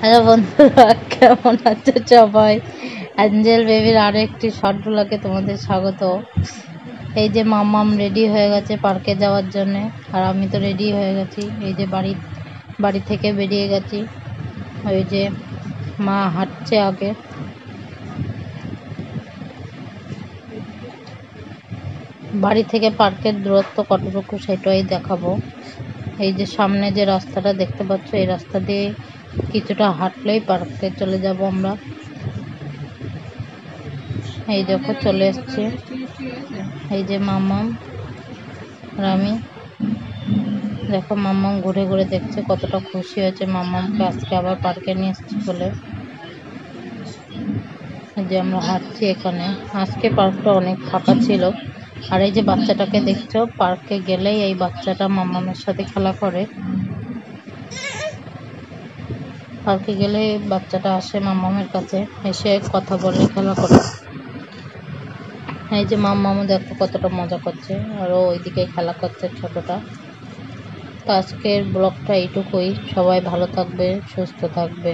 Hello বন্ধুরা, কেমন আছো সবাই? অ্যাঞ্জেল বেবির আরো একটি শর্ট ব্লগে তোমাদের স্বাগত। এই যে মাম্মাম রেডি হয়ে গেছে পার্কে যাওয়ার জন্যে, আর আমি তো রেডি হয়ে গেছি। এই যে বাড়ি থেকে বেরিয়ে গেছি। ওই যে মা হাঁটছে আগে। বাড়ি থেকে পার্কের দূরত্ব কতটুকু সেটাই দেখাবো। এই যে সামনে যে রাস্তাটা দেখতে পাচ্ছ, এই রাস্তা দিয়ে কিছুটা হাঁটলেই পার্কে চলে যাব আমরা। এই দেখো চলে এসছে। এই যে মাম্মাম আর আমি। দেখো মাম্মাম ঘুরে ঘুরে দেখছে, কতটা খুশি হয়েছে মাম্মামকে আজকে আবার পার্কে নিয়ে এসছি বলে। এই যে আমরা হাঁটছি এখানে। আজকে পার্কটা অনেক ফাঁকা ছিল। আর এই যে বাচ্চাটাকে দেখছো, পার্কে গেলেই এই বাচ্চাটা মাম্মামের সাথে খেলা করে। পার্কে গেলে বাচ্চাটা আসে মাম্মামের কাছে, এসে কথা বলে, খেলা করে। এই যে মাম্মামও দেখো কতটা মজা করছে, আরও ওইদিকে খেলা করছে ছোটটা। তো আজকের ব্লগটা এইটুকুই। সবাই ভালো থাকবে, সুস্থ থাকবে।